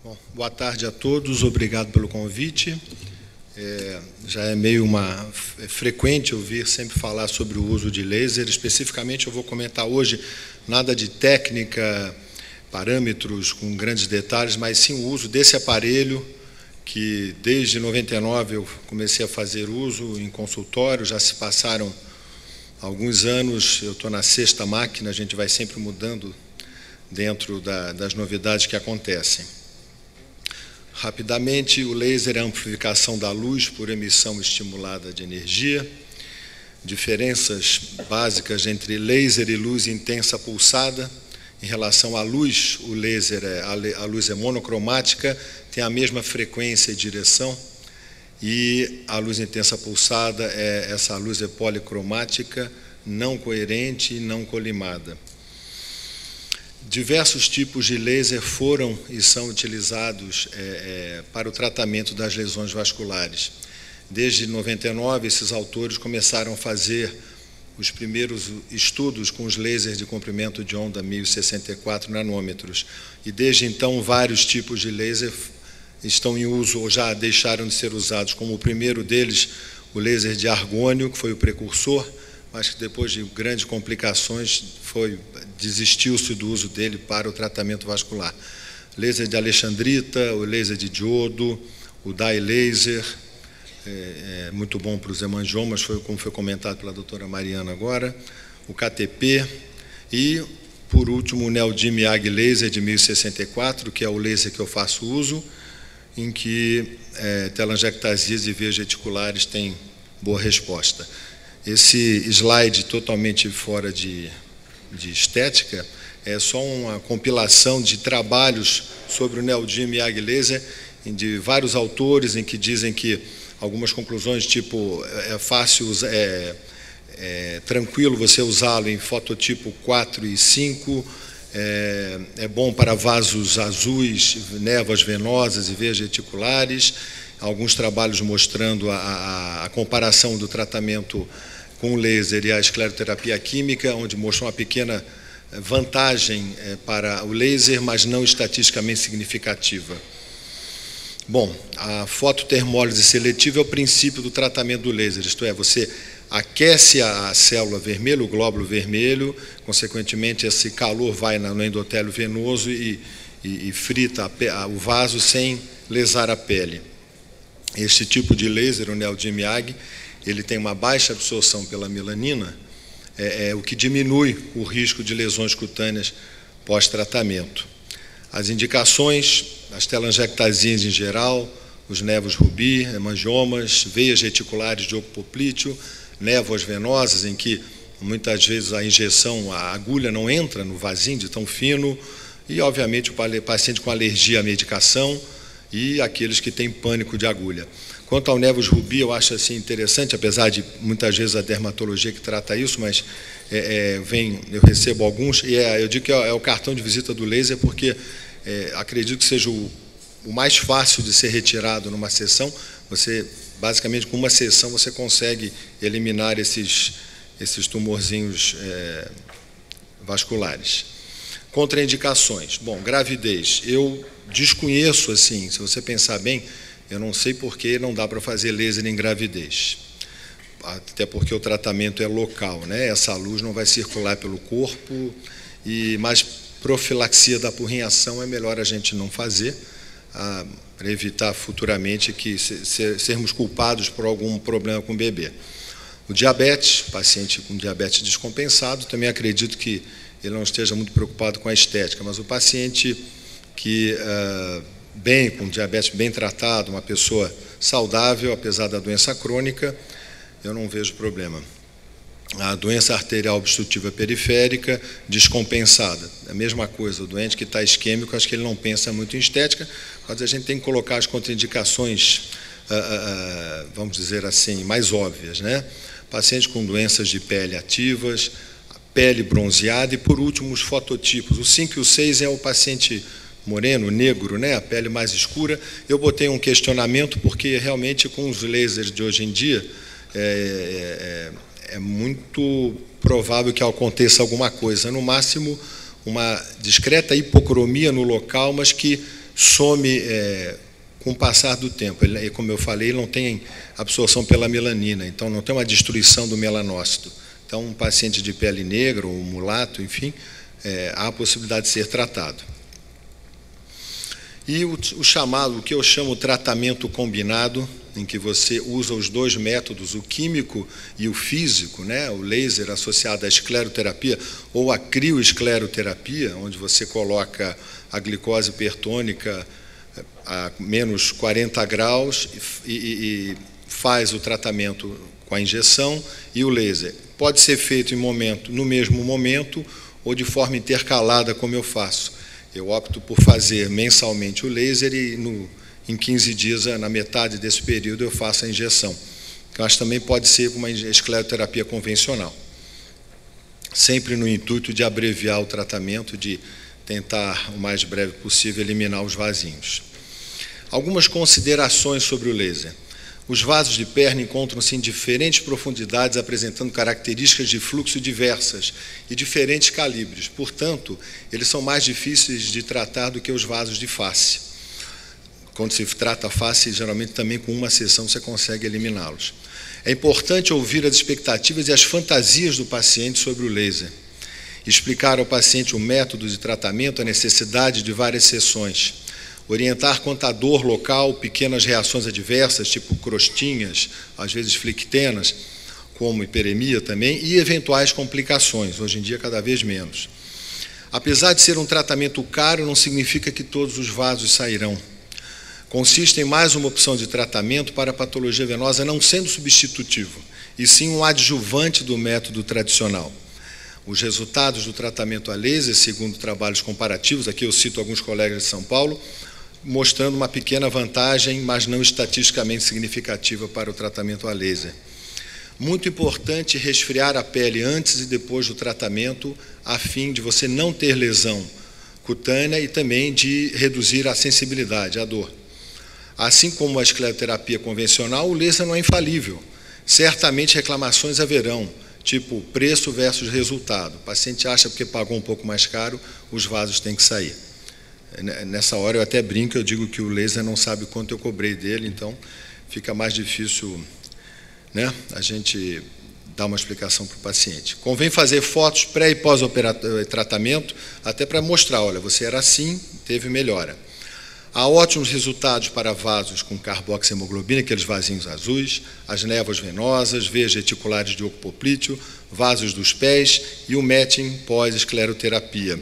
Bom, boa tarde a todos, obrigado pelo convite. Já é meio frequente ouvir sempre falar sobre o uso de laser. Especificamente, eu vou comentar hoje nada de técnica, parâmetros com grandes detalhes, mas sim o uso desse aparelho que, desde 99, eu comecei a fazer uso em consultório. Já se passaram alguns anos, eu estou na 6ª máquina, a gente vai sempre mudando dentro das novidades que acontecem. Rapidamente, o laser é a amplificação da luz por emissão estimulada de energia. Diferenças básicas entre laser e luz intensa pulsada. Em relação à luz, o laser a luz é monocromática, tem a mesma frequência e direção, e a luz intensa pulsada, essa luz é policromática, não coerente e não colimada. Diversos tipos de laser foram e são utilizados para o tratamento das lesões vasculares. Desde 99, esses autores começaram a fazer os primeiros estudos com os lasers de comprimento de onda 1064 nanômetros. E desde então, vários tipos de laser estão em uso ou já deixaram de ser usados, como o primeiro deles, o laser de argônio, que foi o precursor, mas que depois de grandes complicações desistiu-se do uso dele para o tratamento vascular. Laser de alexandrita, o laser de diodo, o dye laser, muito bom para os hemangiomas, como foi comentado pela doutora Mariana agora, o KTP e, por último, o Neodymium laser de 1064, que é o laser que eu faço uso, em que telangiectasias e veias reticulares têm boa resposta. Esse slide totalmente fora de estética é só uma compilação de trabalhos sobre o Neodymium laser de vários autores, em que dizem que algumas conclusões, tipo, é fácil, tranquilo você usá-lo em fototipo 4 e 5, é bom para vasos azuis, névoas venosas e veias reticulares. Alguns trabalhos mostrando a comparação do tratamento com o laser e a escleroterapia química, onde mostram uma pequena vantagem para o laser, mas não estatisticamente significativa. Bom, a fototermólise seletiva é o princípio do tratamento do laser, isto é, você aquece a célula vermelha, o glóbulo vermelho, consequentemente esse calor vai no endotélio venoso e frita o vaso sem lesar a pele. Este tipo de laser, o Neodymium, ele tem uma baixa absorção pela melanina, o que diminui o risco de lesões cutâneas pós-tratamento. As indicações, as telangiectasias em geral, os névoos rubi, hemangiomas, veias reticulares de oco poplíteo, névoas venosas, em que muitas vezes a injeção, a agulha não entra no vasinho de tão fino, e, obviamente, o paciente com alergia à medicação e aqueles que têm pânico de agulha. Quanto ao névoos rubi, eu acho assim interessante, apesar de muitas vezes a dermatologia que trata isso, mas eu recebo alguns, e eu digo que é o cartão de visita do laser, porque acredito que seja o mais fácil de ser retirado numa sessão. Você, basicamente, com uma sessão, você consegue eliminar esses tumorzinhos vasculares. Contraindicações. Bom, gravidez. Eu desconheço, assim, se você pensar bem, eu não sei por que não dá para fazer laser em gravidez. Até porque o tratamento é local, né? Essa luz não vai circular pelo corpo, mas profilaxia da apurrinhação é melhor a gente não fazer, para evitar futuramente sermos culpados por algum problema com o bebê. O diabetes, paciente com diabetes descompensado, também acredito que ele não esteja muito preocupado com a estética, mas o paciente que com diabetes bem tratado, uma pessoa saudável, apesar da doença crônica, eu não vejo problema. A doença arterial obstrutiva periférica descompensada, a mesma coisa, o doente que está isquêmico, acho que ele não pensa muito em estética, mas a gente tem que colocar as contraindicações, vamos dizer assim, mais óbvias, né? Pacientes com doenças de pele ativas, pele bronzeada e, por último, os fototipos. O 5 e o 6 é o paciente moreno, negro, né? A pele mais escura. Eu botei um questionamento porque, realmente, com os lasers de hoje em dia, é muito provável que aconteça alguma coisa. No máximo, uma discreta hipocromia no local, mas que some com o passar do tempo. Ele, como eu falei, ele não tem absorção pela melanina, então não tem uma destruição do melanócito. Então, um paciente de pele negra ou mulato, enfim, há a possibilidade de ser tratado. E o que eu chamo de tratamento combinado, em que você usa os dois métodos, o químico e o físico, né? O laser associado à escleroterapia ou a crioescleroterapia, onde você coloca a glicose hipertônica a menos 40 graus e faz o tratamento com a injeção e o laser. Pode ser feito no mesmo momento ou de forma intercalada, como eu faço. Eu opto por fazer mensalmente o laser e em 15 dias, na metade desse período, eu faço a injeção. Mas também pode ser uma escleroterapia convencional. Sempre no intuito de abreviar o tratamento, de tentar, o mais breve possível, eliminar os vasinhos. Algumas considerações sobre o laser. Os vasos de Perna encontram-se em diferentes profundidades, apresentando características de fluxo diversas e diferentes calibres. Portanto, eles são mais difíceis de tratar do que os vasos de face. Quando se trata a face, geralmente também com uma sessão você consegue eliminá-los. É importante ouvir as expectativas e as fantasias do paciente sobre o laser. Explicar ao paciente o método de tratamento, a necessidade de várias sessões. Orientar quanto à dor local, pequenas reações adversas, tipo crostinhas, às vezes flictenas, como hiperemia também, e eventuais complicações, hoje em dia cada vez menos. Apesar de ser um tratamento caro, não significa que todos os vasos sairão. Consiste em mais uma opção de tratamento para a patologia venosa, não sendo substitutivo, e sim um adjuvante do método tradicional. Os resultados do tratamento a laser, segundo trabalhos comparativos, aqui eu cito alguns colegas de São Paulo, mostrando uma pequena vantagem, mas não estatisticamente significativa para o tratamento a laser. Muito importante resfriar a pele antes e depois do tratamento, a fim de você não ter lesão cutânea e também de reduzir a sensibilidade, a dor. Assim como a escleroterapia convencional, o laser não é infalível. Certamente reclamações haverão, tipo preço versus resultado. O paciente acha que porque pagou um pouco mais caro, os vasos têm que sair. Nessa hora eu até brinco, eu digo que o laser não sabe quanto eu cobrei dele, então fica mais difícil, né, a gente dar uma explicação para o paciente. Convém fazer fotos pré e pós-tratamento, até para mostrar, olha, você era assim, teve melhora. Há ótimos resultados para vasos com carboxihemoglobina, aqueles vasinhos azuis, as névoas venosas, veias reticulares de oco poplíteo, vasos dos pés e o matching pós-escleroterapia.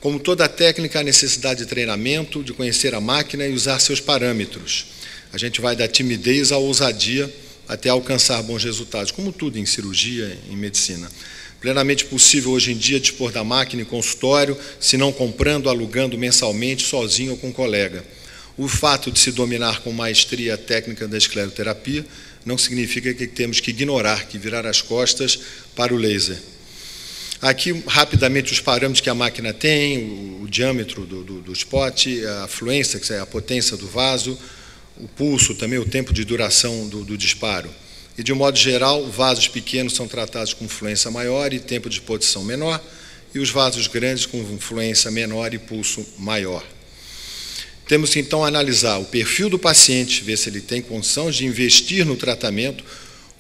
Como toda técnica, há necessidade de treinamento, de conhecer a máquina e usar seus parâmetros. A gente vai da timidez à ousadia até alcançar bons resultados, como tudo em cirurgia, em medicina. Plenamente possível hoje em dia dispor da máquina em consultório, se não comprando, alugando mensalmente, sozinho ou com um colega. O fato de se dominar com maestria a técnica da escleroterapia não significa que temos que ignorar, que virar as costas para o laser. Aqui, rapidamente, os parâmetros que a máquina tem, o diâmetro do spot, a fluência, que é a potência do vaso, o pulso também, o tempo de duração do disparo. E, de um modo geral, vasos pequenos são tratados com fluência maior e tempo de exposição menor, e os vasos grandes com fluência menor e pulso maior. Temos que, então, analisar o perfil do paciente, ver se ele tem condição de investir no tratamento,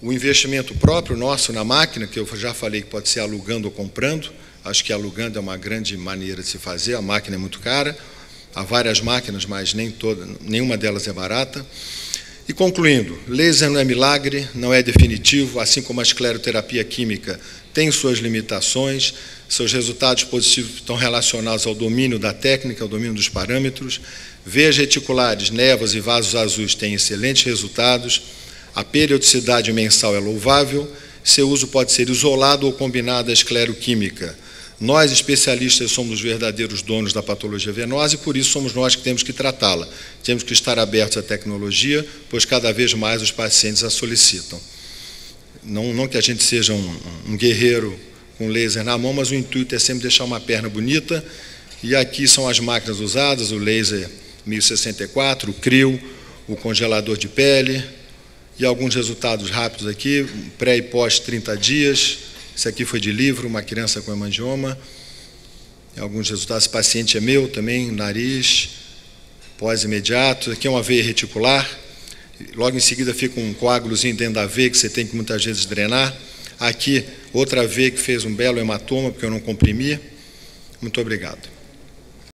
o investimento próprio nosso na máquina, que eu já falei que pode ser alugando ou comprando, acho que alugando é uma grande maneira de se fazer, a máquina é muito cara, há várias máquinas, mas nenhuma delas é barata. E concluindo, laser não é milagre, não é definitivo, assim como a escleroterapia química tem suas limitações, seus resultados positivos estão relacionados ao domínio da técnica, ao domínio dos parâmetros, veias reticulares, névoas e vasos azuis têm excelentes resultados, a periodicidade mensal é louvável, seu uso pode ser isolado ou combinado à escleroquímica. Nós, especialistas, somos os verdadeiros donos da patologia venosa e, por isso, somos nós que temos que tratá-la. Temos que estar abertos à tecnologia, pois cada vez mais os pacientes a solicitam. Não que a gente seja um guerreiro com laser na mão, mas o intuito é sempre deixar uma perna bonita. E aqui são as máquinas usadas, o laser 1064, o CRIO, o congelador de pele, e alguns resultados rápidos aqui, pré e pós 30 dias. Isso aqui foi de livro, uma criança com hemangioma. Alguns resultados, esse paciente é meu também, nariz, pós-imediato. Aqui é uma veia reticular. Logo em seguida fica um coágulozinho dentro da veia que você tem que muitas vezes drenar. Aqui, outra veia que fez um belo hematoma, porque eu não comprimi. Muito obrigado.